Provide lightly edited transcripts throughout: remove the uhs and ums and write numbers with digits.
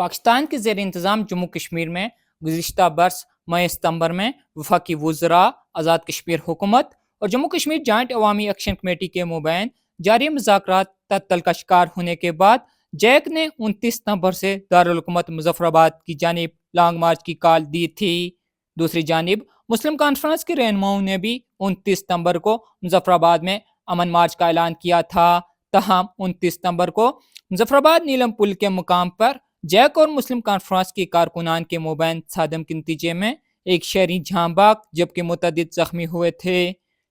पाकिस्तान के ज़ेर इंतज़ाम जम्मू कश्मीर में गुज़िश्ता बरस मई सितंबर में वफाकी वज़रा, आज़ाद कश्मीर हुकूमत और जम्मू कश्मीर जॉइंट अवामी एक्शन कमेटी के मुबैन जारी मुज़ाकरात तअत्तुल का शिकार होने के बाद जैक ने 29 सितंबर से दारुल हुकूमत मुज़फ़्फ़राबाद की जानिब लॉन्ग मार्च की कॉल दी थी। दूसरी जानिब मुस्लिम कॉन्फ्रेंस के रहनुमाओं ने भी 29 सितंबर को मुज़फ़्फ़राबाद में अमन मार्च का ऐलान किया था। तहम 29 सितंबर को मुज़फ़्फ़राबाद नीलम पुल के मुकाम पर जैक और मुस्लिम कॉन्फ्रेंस के कारकुनान के मुबैन सादम के नतीजे में एक शहरी झांबाक जबकि मुतअद्दिद जख्मी हुए थे।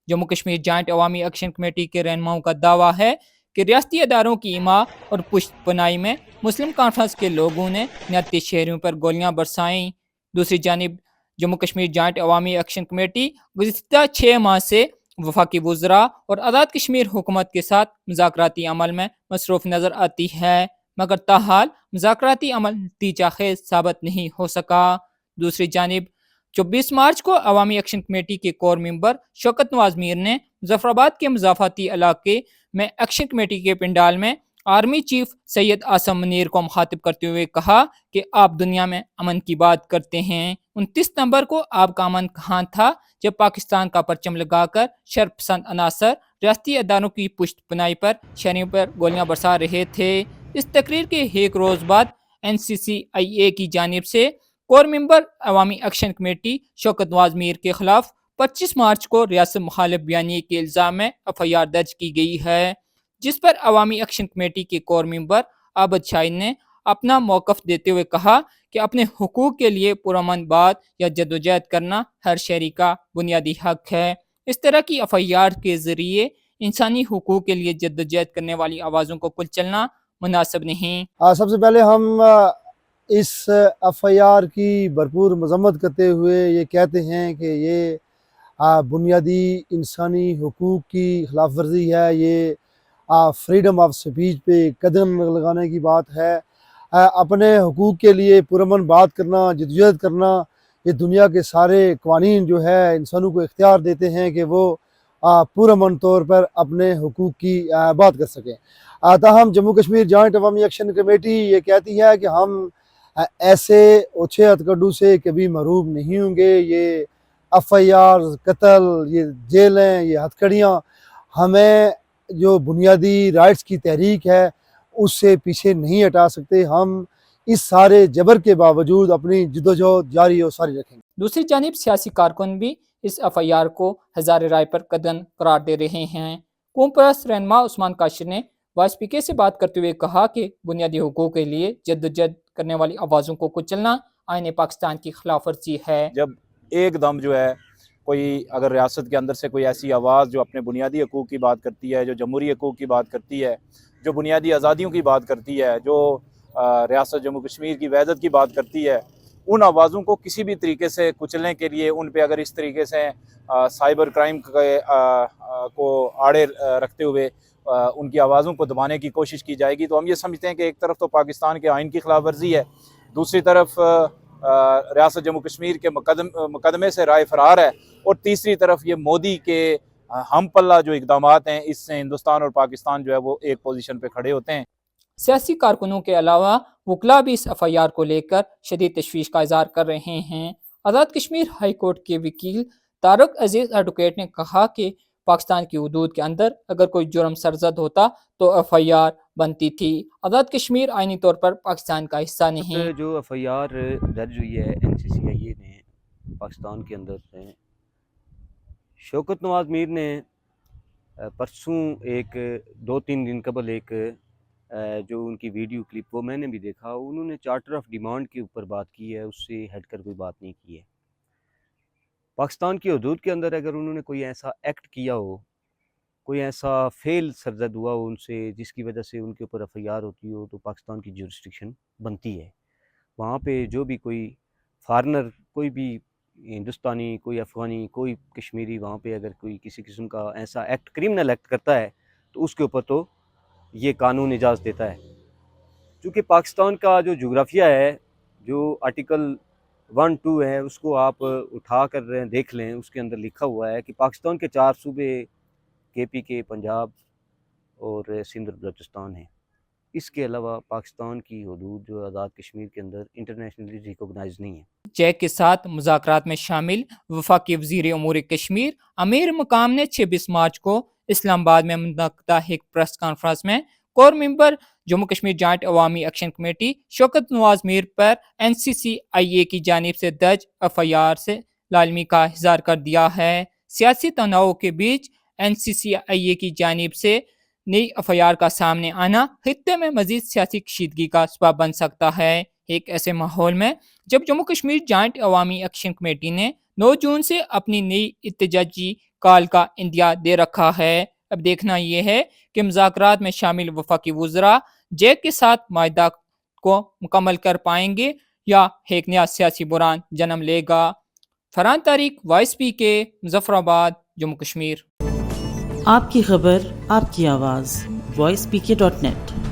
जम्मू कश्मीर जॉइंट अवामी एक्शन कमेटी के रहनुमाओं का दावा है कि रियासती अदारों की इमा और पुष्ट पनाही में मुस्लिम कॉन्फ्रेंस के लोगों ने 29 शहरियों पर गोलियां बरसाईं। दूसरी जानिब जम्मू कश्मीर जॉइंट अवामी एक्शन कमेटी गुज़िश्ता 6 माह से वफाकी वज़रा और आज़ाद कश्मीर हुकूमत के साथ मुज़ाकराती अमल में मसरूफ़ नज़र आती है, मगर ताहाल मुज़ाकराती अमल नतीजा खेज़ साबित नहीं हो सका। दूसरी जानिब 24 मार्च को अवामी एक्शन कमेटी के कोर मेंबर शौकत नवाज मीर ने मुज़फ़्फ़राबाद के मुज़ाफ़ाती इलाके में एक्शन कमेटी के पंडाल में आर्मी चीफ सैयद आसम मुनीर को मुखातिब करते हुए कहा कि आप दुनिया में अमन की बात करते हैं। 29 सितंबर को आपका अमन कहाँ था जब पाकिस्तान का परचम लगाकर शरपसंद अनासर रियासती अदारों की पुष्ट पुनाई पर शहरियों पर गोलियां बरसा रहे थे। इस तकरीर के एक रोज़ बाद NCCIA की जानिब से कोर मेंबर अवामी एक्शन कमेटी शौकत नवाज मीर के खिलाफ 25 मार्च को रियासत मुखालिफ बयानी के इल्ज़ाम में FIR दर्ज की गई है, जिस पर अवामी एक्शन कमेटी के कोर मेंबर आबद शाहीन ने अपना मौक़िफ़ देते हुए कहा कि अपने हुकूक के लिए पुरअमन बात या जद्दोजहद करना हर शहरी का बुनियादी हक है। इस तरह की FIR के ज़रिए इंसानी हुकूक के लिए जद्दोजहद करने वाली आवाज़ों को कुचलना मुनासिब नहीं। सबसे पहले हम इस FIR की भरपूर मजम्मत करते हुए ये कहते हैं कि ये बुनियादी इंसानी हुकूक की खिलाफ वर्जी है। ये फ्रीडम ऑफ स्पीच पे कदम लगाने की बात है। अपने हुकूक के लिए पुरअमन बात करना, जद्दोजहद करना, ये दुनिया के सारे क़वानीन जो है इंसानों को इख्तियार देते हैं कि वो पुरअमन तौर पर अपने हुकूक की बात कर सकें। ताहम जम्मू कश्मीर जॉइंट अवामी एक्शन कमेटी ये कहती है कि हम ऐसे ओछे हथकंडों से कभी महरूब नहीं होंगे। ये FIR, कत्ल, ये जेलें, ये हथकड़ियाँ हमें जो बुनियादी राइट्स की तहरीक है उससे पीछे नहीं हटा सकते। हम इस सारे जबर के बावजूद अपनी जद्दोजहद जारी और सारी रखेंगे। दूसरी जानिब सियासी कारकुन भी इस FIR को हज़ार राय पर कदम करार दे रहे हैं। कौम परस्त रहनुमा उस्मान काशिर ने वास्पीके से बात करते हुए कहा कि बुनियादी हुकूक के लिए जद्दोजहद करने वाली आवाज़ों को कुचलना आईन पाकिस्तान की खिलाफ वर्जी है। जब एकदम जो है कोई अगर रियासत के अंदर से कोई ऐसी आवाज़ जो अपने बुनियादी हकूक़ की बात करती है, जो जमहूरी हकूक़ की बात करती है, जो बुनियादी आज़ादियों की बात करती है, जो रियासत जम्मू कश्मीर की वहदत की बात करती है, उन आवाज़ों को किसी भी तरीके से कुचलने के लिए उन पे अगर इस तरीके से साइबर क्राइम को आड़े रखते हुए उनकी आवाज़ों को दबाने की कोशिश की जाएगी, तो हम ये समझते हैं कि एक तरफ तो पाकिस्तान के आइन की खिलाफ वर्जी है, दूसरी तरफ रियासत जम्मू कश्मीर के मुकदमे से राय फरार है, और तीसरी तरफ ये मोदी के हम पल्ला जो इक़दामात हैं, इससे हिंदुस्तान और पाकिस्तान जो है वो एक पोजीशन पे खड़े होते हैं। सियासी कारकुनों के अलावा वकला भी इस FIR को लेकर शदीद तशवीश का इज़हार कर रहे हैं। आज़ाद कश्मीर हाई कोर्ट के वकील तारक अजीज़ एडवोकेट ने कहा कि पाकिस्तान की हदूद के अंदर अगर कोई जुर्म सरजद होता तो FIR बनती थी। आज़ाद कश्मीर आइनी तौर पर पाकिस्तान का हिस्सा नहीं। जो FIR दर्ज हुई है NCCIA ने पाकिस्तान के अंदर से, शौकत नवाज मीर ने परसों एक 2-3 दिन कबल एक जो उनकी वीडियो क्लिप वो मैंने भी देखा, उन्होंने चार्टर ऑफ डिमांड के ऊपर बात की है, उससे हटकर कोई बात नहीं की है। पाकिस्तान की हदूद के अंदर अगर उन्होंने कोई ऐसा एक्ट किया हो, कोई ऐसा फेल सरजद हुआ हो उनसे जिसकी वजह से उनके ऊपर FIR होती हो, तो पाकिस्तान की जुरिस्डिक्शन बनती है। वहाँ पे जो भी कोई फॉरेनर, कोई भी हिंदुस्तानी, कोई अफ़गानी, कोई कश्मीरी वहाँ पे अगर कोई किसी किस्म का ऐसा एक्ट, क्रिमिनल एक्ट करता है, तो उसके ऊपर तो ये कानून इजाज़त देता है। चूँकि पाकिस्तान का जो जोग्राफिया है, जो आर्टिकल 1-2 है, उसको आप उठा कर देख लें, उसके अंदर लिखा हुआ है कि पाकिस्तान के 4 सूबे KPK, पंजाब और सिंध और बलूचिस्तान हैं। اس کے علاوہ پاکستان کی حدود جو آزاد کشمیر کے اندر انٹرنیشنلی ریکوگنائز نہیں ہے۔ جیک کے ساتھ مذاکرات میں شامل وفاقی وزیر امور کشمیر امیر مقام نے 26 مارچ کو اسلام آباد میں منعقدہ ایک پریس کانفرنس میں کور ممبر جموں کشمیر جوائنٹ عوامی ایکشن کمیٹی شوکت نواز میر پر NCCIA کی جانب سے درج FIR سے لالمی کا اظہار کر دیا ہے۔ سیاسی تناؤ کے بیچ NCCIA کی جانب سے نئی FIR کا سامنے آنا خطے میں مزید سیاسی کشیدگی کا سبب بن سکتا ہے۔ ایک ایسے ماحول میں جب جموں کشمیر جوائنٹ عوامی ایکشن کمیٹی نے 9 جون سے اپنی نئی احتجاجی کال کا اندیا دے رکھا ہے، اب دیکھنا یہ ہے کہ مذاکرات میں شامل وفاقی وزراء جیک کے ساتھ معاہدہ کو مکمل کر پائیں گے یا ایک نیا سیاسی بحران جنم لے گا۔ فرحان طارق، وائس PK، مظفر آباد، جموں کشمیر۔ آپ کی خبر، آپ کی آواز، voicepk.net